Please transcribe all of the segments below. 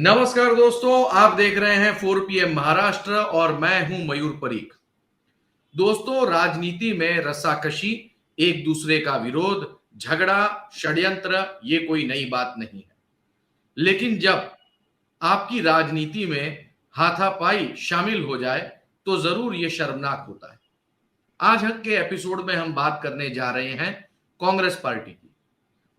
नमस्कार दोस्तों, आप देख रहे हैं 4 PM महाराष्ट्र और मैं हूं मयूर परीख। दोस्तों, राजनीति में रस्साकशी, एक दूसरे का विरोध, झगड़ा, षड्यंत्र ये कोई नई बात नहीं है। लेकिन जब आपकी राजनीति में हाथापाई शामिल हो जाए तो जरूर ये शर्मनाक होता है। आज के एपिसोड में हम बात करने जा रहे हैं कांग्रेस पार्टी की।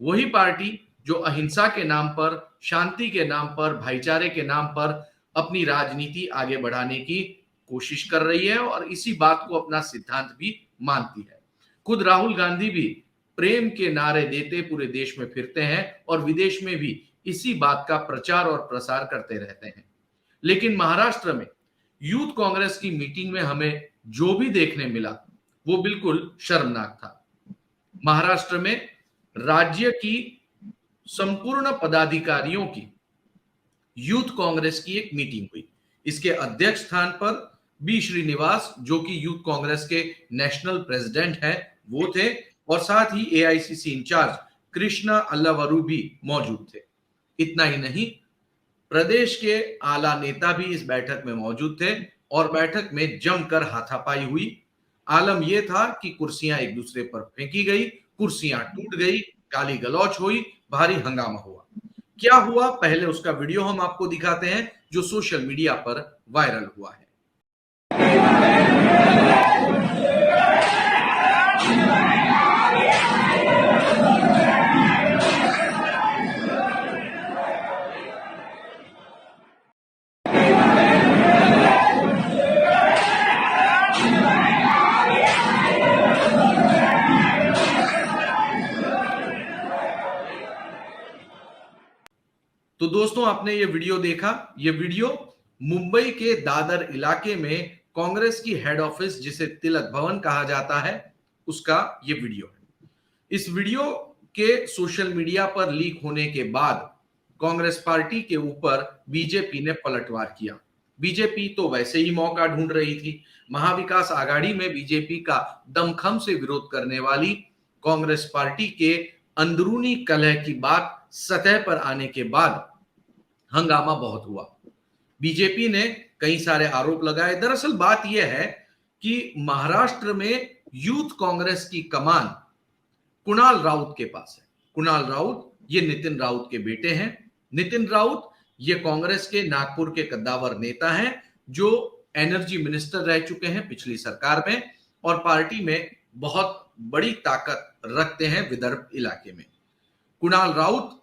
वही पार्टी जो अहिंसा के नाम पर, शांति के नाम पर, भाईचारे के नाम पर अपनी राजनीति आगे बढ़ाने की कोशिश कर रही है और इसी बात को अपना सिद्धांत भी मानती है। खुद राहुल गांधी भी प्रेम के नारे देते पूरे देश में फिरते हैं और विदेश में भी इसी बात का प्रचार और प्रसार करते रहते हैं। लेकिन महाराष्ट्र में यूथ कांग्रेस की मीटिंग में हमें जो भी देखने मिला वो बिल्कुल शर्मनाक था। महाराष्ट्र में राज्य की संपूर्ण पदाधिकारियों की यूथ कांग्रेस की एक मीटिंग हुई। इसके अध्यक्ष स्थान पर बी श्रीनिवास, जो कि यूथ कांग्रेस के नेशनल प्रेसिडेंट हैं, वो थे और साथ ही एआईसीसी इंचार्ज कृष्णा अल्लावरू भी मौजूद थे। इतना ही नहीं, प्रदेश के आला नेता भी इस बैठक में मौजूद थे और बैठक में जमकर हाथापाई हुई। आलम यह था कि कुर्सियां एक दूसरे पर फेंकी गई, कुर्सियां टूट गई, गाली गलौच हुई, भारी हंगामा हुआ। क्या हुआ, पहले उसका वीडियो हम आपको दिखाते हैं जो सोशल मीडिया पर वायरल हुआ है। तो दोस्तों, आपने ये वीडियो देखा। ये वीडियो मुंबई के दादर इलाके में कांग्रेस की हेड ऑफिस, जिसे तिलक भवन कहा जाता है, उसका ये वीडियो है। इस वीडियो के सोशल मीडिया पर लीक होने के बाद कांग्रेस पार्टी के ऊपर बीजेपी ने पलटवार किया। बीजेपी तो वैसे ही मौका ढूंढ रही थी। महाविकास आघाड़ी में बीजेपी का दमखम से विरोध करने वाली कांग्रेस पार्टी के अंदरूनी कलह की बात सतह पर आने के बाद हंगामा बहुत हुआ। बीजेपी ने कई सारे आरोप लगाए। दरअसल बात यह है कि महाराष्ट्र में यूथ कांग्रेस की कमान कुणाल राउत के पास है। कुणाल राउत ये नितिन राउत के बेटे हैं। नितिन राउत ये कांग्रेस के नागपुर के कद्दावर नेता हैं जो एनर्जी मिनिस्टर रह चुके हैं पिछली सरकार में और पार्टी में बहुत बड़ी ताकत रखते हैं विदर्भ इलाके में। कुणाल राउत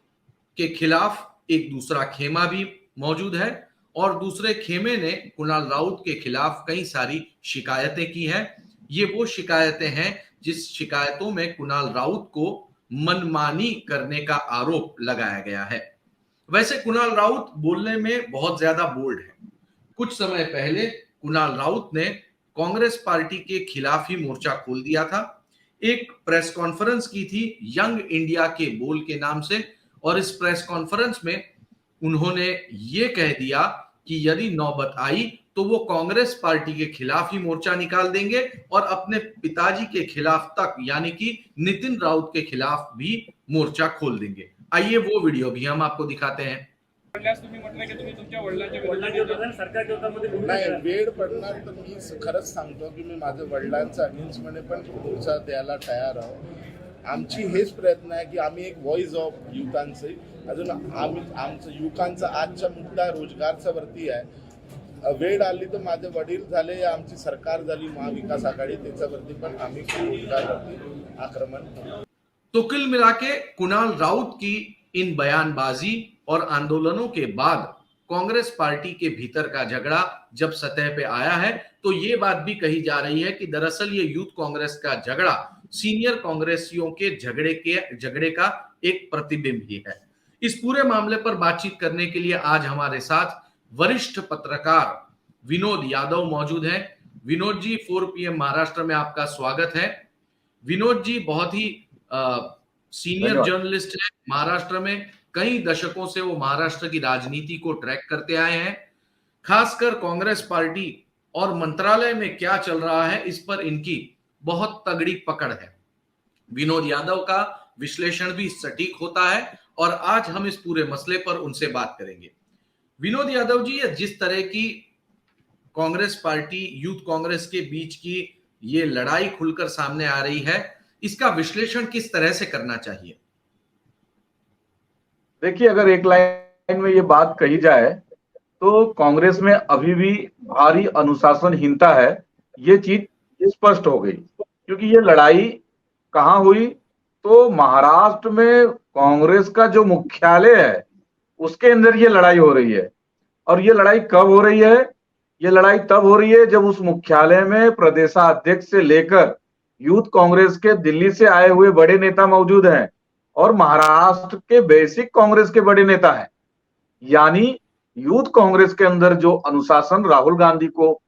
के खिलाफ एक दूसरा खेमा भी मौजूद है और दूसरे खेमे ने कुणाल राउत के खिलाफ कई सारी शिकायतें की हैं। ये वो शिकायतें हैं जिस शिकायतों में कुणाल राउत को मनमानी करने का आरोप लगाया गया है। वैसे कुणाल राउत बोलने में बहुत ज्यादा बोल्ड है। कुछ समय पहले कुणाल राउत ने कांग्रेस पार्टी के खिलाफ ही मोर्चा खोल दिया था। एक प्रेस कॉन्फ्रेंस की थी यंग इंडिया के बोल के नाम से और इस प्रेस कॉन्फ्रेंस में उन्होंने ये कह दिया कि यदि नौबत आई तो वो कांग्रेस पार्टी के खिलाफ ही मोर्चा निकाल देंगे और अपने पिताजी के खिलाफ तक, यानी कि नितिन राउत के खिलाफ भी मोर्चा खोल देंगे। आइए वो वीडियो भी हम आपको दिखाते हैं। नाही, वेळ पडणार तर मी खरंच सांगतो की मी माझ्या वडिलांचा अगेन्स्टमध्ये पण मोर्चा द्यायला तयार आहोत। आमची हेच प्रयत्न आहे की आम्ही एक व्हॉइस ऑफ युवकांचे, अजून आम्ही आमचं युवकांचा आजचा मुद्दा रोजगारचा वरती आहे। वेळ आली तर माझे वडील झाले, आमची सरकार झाली महाविकास आघाडी, त्याच्यावरती पण आम्ही रोजगारवरती आक्रमण करू। तो कुल मिला के कुणाल राउत की इन बयानबाजी और आंदोलनों के बाद कांग्रेस पार्टी के भीतर का झगड़ा जब सतह पे आया है तो ये बात भी कही जा रही है कि दरअसल ये यूथ कांग्रेस का झगड़ा सीनियर कांग्रेसियों के झगड़े का एक प्रतिबिंब ही है। इस पूरे मामले पर बातचीत करने के लिए आज हमारे साथ वरिष्ठ पत्रकार विनोद यादव मौजूद हैं। विनोद जी, 4 PM महाराष्ट्र में आपका स्वागत है। विनोद जी बहुत ही सीनियर जर्नलिस्ट है महाराष्ट्र में। कई दशकों से वो महाराष्ट्र की राजनीति को ट्रैक करते आए हैं। खासकर कांग्रेस पार्टी और मंत्रालय में क्या चल रहा है इस पर इनकी बहुत तगड़ी पकड़ है। विनोद यादव का विश्लेषण भी सटीक होता है और आज हम इस पूरे मसले पर उनसे बात करेंगे। विनोद यादव जी, ये जिस तरह की कांग्रेस पार्टी यूथ कांग्रेस के बीच की ये लड़ाई खुलकर सामने आ रही है, इसका विश्लेषण किस तरह से करना चाहिए? देखिए, अगर एक लाइन में ये बात कही जाए तो कांग्रेस में अभी भी भारी अनुशासनहीनता है। ये चीज स्पष्ट हो गई, क्योंकि ये लड़ाई कहाँ हुई, तो महाराष्ट्र में कांग्रेस का जो मुख्यालय है उसके अंदर ये लड़ाई हो रही है। और ये लड़ाई कब हो रही है? ये लड़ाई तब हो रही है जब उस मुख्यालय में प्रदेशाध्यक्ष से लेकर यूथ कांग्रेस के दिल्ली से आए हुए बड़े नेता मौजूद हैं और महाराष्ट्र के बेसिक कांग्रेस के बड़े नेता हैं। यानी यूथ कांग्रेस के अंदर जो अनुशासन राहुल गांधी को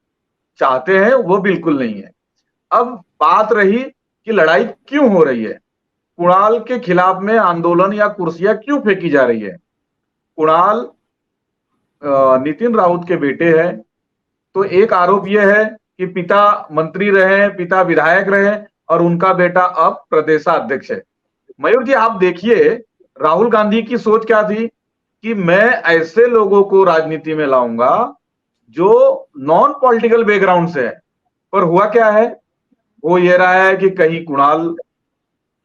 चाहते हैं वो बिल्कुल नहीं है। अब बात रही कि लड़ाई क्यों हो रही है, कुणाल के खिलाफ में आंदोलन या कुर्सियां क्यों फेंकी जा रही है। कुणाल नितिन राउत के बेटे हैं, तो एक आरोप यह है कि पिता मंत्री रहे, पिता विधायक रहे और उनका बेटा अब प्रदेशाध्यक्ष है। मयूर जी, आप देखिए राहुल गांधी की सोच क्या थी कि मैं ऐसे लोगों को राजनीति में लाऊंगा जो नॉन पॉलिटिकल बैकग्राउंड से है। पर हुआ क्या है, वो ये रहा है कि कहीं कुणाल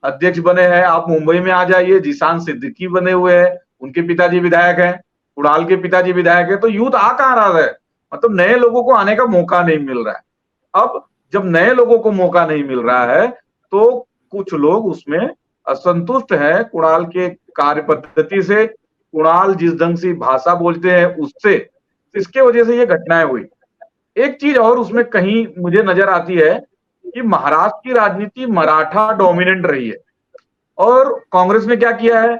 अध्यक्ष बने हैं, आप मुंबई में आ जाइए, जिशान सिद्दीकी बने हुए हैं, उनके पिताजी विधायक हैं, कुणाल के पिताजी विधायक है, तो यूथ आ कहां रहा है? मतलब नए लोगों को आने का मौका नहीं मिल रहा है। अब जब नए लोगों को मौका नहीं मिल रहा है तो कुछ लोग उसमें असंतुष्ट है कुणाल के कार्य पद्धति से, कुणाल जिस ढंग से भाषा बोलते हैं उससे, इसके वजह से ये घटनाएं हुई। एक चीज और उसमें कहीं मुझे नजर आती है कि महाराष्ट्र की राजनीति मराठा डोमिनेंट रही है और कांग्रेस ने क्या किया है,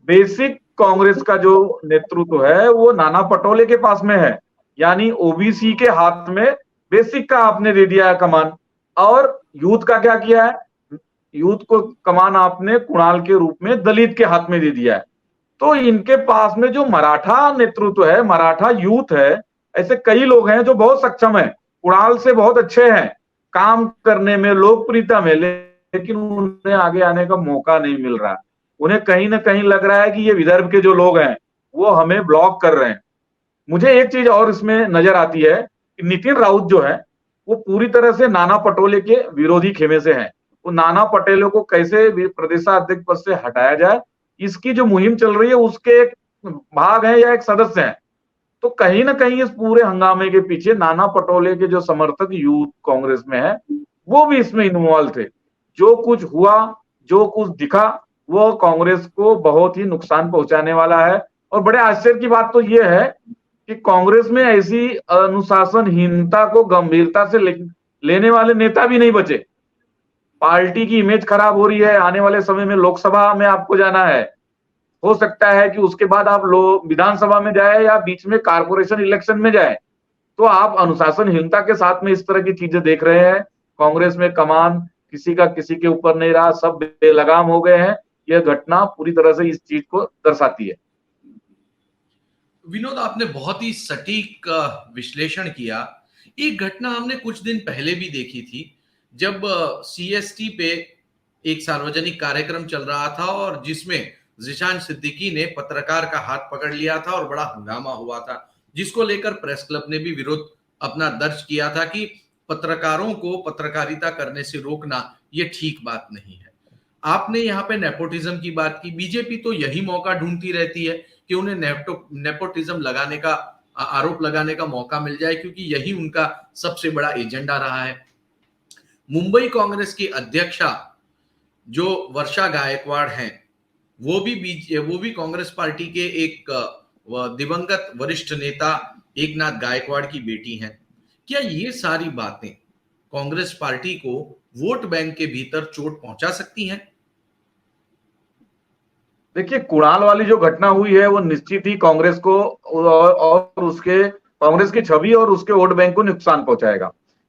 बेसिक कांग्रेस का जो नेतृत्व है वो नाना पटोले के पास में है। यानी ओबीसी के हाथ में बेसिक का आपने दे दिया है कमान, और यूथ का क्या किया है, यूथ को कमान आपने कुणाल के रूप में दलित के हाथ में दे दिया है। तो इनके पास में जो मराठा नेतृत्व है, मराठा यूथ है, ऐसे कई लोग हैं जो बहुत सक्षम है, कुणाल से बहुत अच्छे हैं काम करने में, लोकप्रियता में, लेकिन उन्हें आगे आने का मौका नहीं मिल रहा। उन्हें कहीं ना कहीं लग रहा है कि ये विदर्भ के जो लोग हैं वो हमें ब्लॉक कर रहे हैं। मुझे एक चीज और इसमें नजर आती है कि नितिन राउत जो है वो पूरी तरह से नाना पटोले के विरोधी खेमे से हैं। वो नाना पटेलों को कैसे प्रदेशाध्यक्ष पद से हटाया जाए, इसकी जो मुहिम चल रही है उसके एक भाग है या एक सदस्य है। तो कहीं ना कहीं इस पूरे हंगामे के पीछे नाना पटोले के जो समर्थक यूथ कांग्रेस में है वो भी इसमें इन्वॉल्व थे। जो कुछ हुआ, जो कुछ दिखा, वो कांग्रेस को बहुत ही नुकसान पहुंचाने वाला है। और बड़े आश्चर्य की बात तो ये है कि कांग्रेस में ऐसी अनुशासनहीनता को गंभीरता से लेने वाले नेता भी नहीं बचे। पार्टी की इमेज खराब हो रही है, आने वाले समय में लोकसभा में आपको जाना है, हो सकता है कि उसके बाद आप विधानसभा में जाए या बीच में कारपोरेशन इलेक्शन में जाए, तो आप अनुशासनहीनता के साथ में इस तरह की चीजें देख रहे हैं। कांग्रेस में कमान किसी का किसी के ऊपर नहीं रहा, सब बेलगाम हो गए हैं। यह घटना पूरी तरह से इस चीज को दर्शाती है। विनोद, आपने बहुत ही सटीक विश्लेषण किया। एक घटना हमने कुछ दिन पहले भी देखी थी, जब सीएसटी पे एक सार्वजनिक कार्यक्रम चल रहा था और जिसमें जिशान सिद्दीकी ने पत्रकार का हाथ पकड़ लिया था और बड़ा हंगामा हुआ था, जिसको लेकर प्रेस क्लब ने भी विरोध अपना दर्ज किया था कि पत्रकारों को पत्रकारिता करने से रोकना ये ठीक बात नहीं है। आपने यहाँ पे नेपोटिज्म की बात की। बीजेपी तो यही मौका ढूंढती रहती है कि उन्हें नेपोटिज्म लगाने का आरोप लगाने का मौका मिल जाए, क्योंकि यही उनका सबसे बड़ा एजेंडा रहा है। मुंबई कांग्रेस की अध्यक्षा जो वर्षा गायकवाड़ हैं, वो भी कांग्रेस पार्टी के एक दिवंगत वरिष्ठ नेता एकनाथ गायकवाड़ की बेटी हैं। क्या ये सारी बातें कांग्रेस पार्टी को वोट बैंक के भीतर चोट पहुंचा सकती हैं? देखिए, कुणाल वाली जो घटना हुई है वो निश्चित ही कांग्रेस को और उसके कांग्रेस की छवि और उसके वोट बैंक को नुकसान पहुंचाएगा।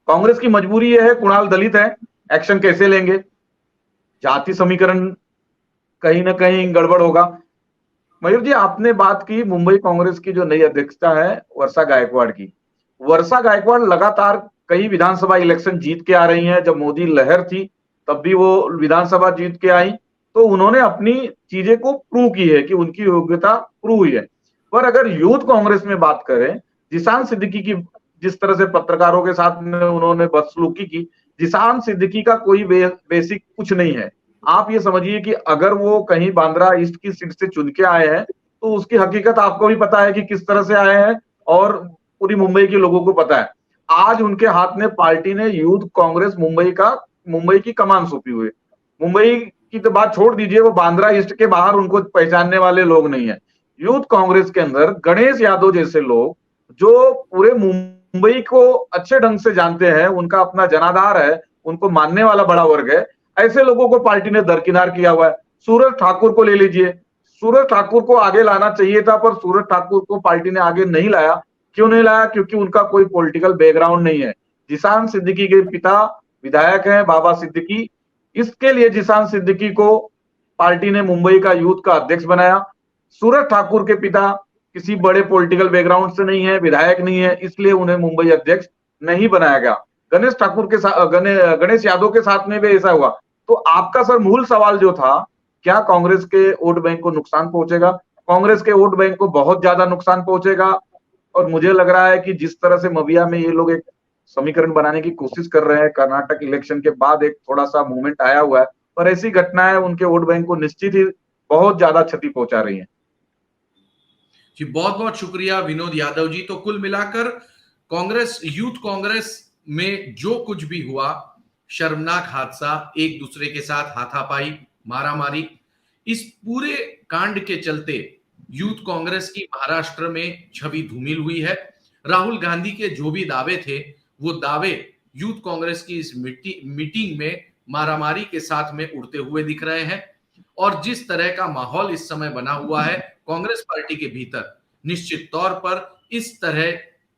कांग्रेस की मजबूरी यह है, कुणाल दलित है, एक्शन कैसे लेंगे, जाति समीकरण कहीं ना कहीं गड़बड़ होगा। मयूर जी, आपने बात की मुंबई कांग्रेस की जो नई अध्यक्षता है वर्षा गायकवाड़ की। वर्षा गायकवाड़ लगातार कई विधानसभा इलेक्शन जीत के आ रही हैं। जब मोदी लहर थी तब भी वो विधानसभा जीत के आई, तो उन्होंने अपनी चीजें को प्रूव की है कि उनकी योग्यता प्रूव हुई है। पर अगर यूथ कांग्रेस में बात करें, जिशान सिद्दीकी की जिस तरह से पत्रकारों के साथ में उन्होंने बदसलूकी की, जिशान सिद्दीकी का कोई बेसिक कुछ नहीं है। आप ये समझिए कि अगर वो कहीं बांद्रा ईस्ट की सीट से चुन के आए हैं तो उसकी हकीकत आपको भी पता है कि किस तरह से आए हैं, और पूरी मुंबई के लोगों को पता है। आज उनके हाथ में पार्टी ने यूथ कांग्रेस मुंबई की कमान सौंपी हुई है। मुंबई की तो बात छोड़ दीजिए, वो बांद्रा ईस्ट के बाहर उनको पहचानने वाले लोग नहीं है। यूथ कांग्रेस के अंदर गणेश यादव जैसे लोग जो पूरे मुंबई को अच्छे ढंग से जानते हैं, उनका अपना जनाधार है, उनको मानने वाला बड़ा वर्ग है, ऐसे लोगों को पार्टी ने दरकिनार किया हुआ है। सूरज ठाकुर को ले लीजिए, सूरज ठाकुर को आगे लाना चाहिए था, पर सूरज ठाकुर को पार्टी ने आगे नहीं लाया। क्यों नहीं लाया? क्योंकि उनका कोई पॉलिटिकल बैकग्राउंड नहीं है। जिशान सिद्दीकी के पिता विधायक हैं, बाबा सिद्दीकी। इसके लिए जिशान सिद्दीकी को पार्टी ने मुंबई का यूथ का अध्यक्ष बनाया। सूरज ठाकुर के पिता किसी बड़े पॉलिटिकल बैकग्राउंड से नहीं है, विधायक नहीं है, इसलिए उन्हें मुंबई अध्यक्ष नहीं बनाया गया। गणेश ठाकुर के साथ गणेश यादव के साथ में भी ऐसा हुआ। तो आपका सर मूल सवाल जो था, क्या कांग्रेस के वोट बैंक को नुकसान पहुंचेगा? कांग्रेस के वोट बैंक को बहुत ज्यादा नुकसान पहुंचेगा। और मुझे लग रहा है कि जिस तरह से मविया में ये लोग एक समीकरण बनाने की कोशिश कर रहे हैं, कर्नाटक इलेक्शन के बाद एक थोड़ा सा मूवमेंट आया हुआ है, पर ऐसी घटनाएं उनके वोट बैंक को निश्चित ही बहुत ज्यादा क्षति पहुंचा रही है। जी बहुत बहुत शुक्रिया विनोद यादव जी। तो कुल मिलाकर कांग्रेस, यूथ कांग्रेस में जो कुछ भी हुआ, शर्मनाक हादसा, एक दूसरे के साथ हाथापाई, मारामारी, इस पूरे कांड के चलते यूथ कांग्रेस की महाराष्ट्र में छवि धूमिल हुई है। राहुल गांधी के जो भी दावे थे, वो दावे यूथ कांग्रेस की इस मीटिंग में मारामारी के साथ में उड़ते हुए दिख रहे हैं। और जिस तरह का माहौल इस समय बना हुआ है कांग्रेस पार्टी के भीतर, निश्चित तौर पर इस तरह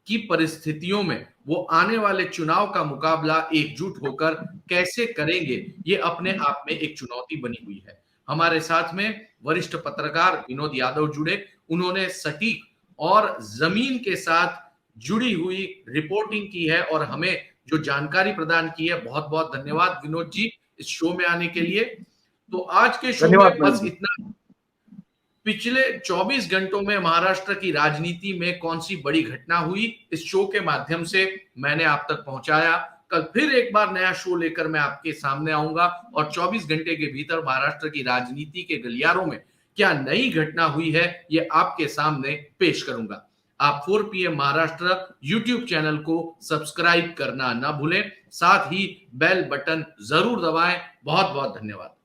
की परिस्थितियों में वो आने वाले चुनाव का मुकाबला एकजुट होकर कैसे करेंगे, ये अपने आप में एक चुनौती बनी हुई है। हमारे साथ में वरिष्ठ पत्रकार विनोद यादव जुड़े, उन्होंने सटीक और जमीन के साथ जुड़ी हुई रिपोर्टिंग की है और हमें जो जानकारी प्रदान की है। बहुत बहुत धन्यवाद विनोद जी इस शो में आने के लिए। तो आज के शो में बस इतना। पिछले 24 घंटों में महाराष्ट्र की राजनीति में कौन सी बड़ी घटना हुई, इस शो के माध्यम से मैंने आप तक पहुंचाया। कल फिर एक बार नया शो लेकर मैं आपके सामने आऊंगा और 24 घंटे के भीतर महाराष्ट्र की राजनीति के गलियारों में क्या नई घटना हुई है, ये आपके सामने पेश करूंगा। आप 4 PM महाराष्ट्र यूट्यूब चैनल को सब्सक्राइब करना ना भूलें, साथ ही बेल बटन जरूर दबाएं। बहुत बहुत धन्यवाद।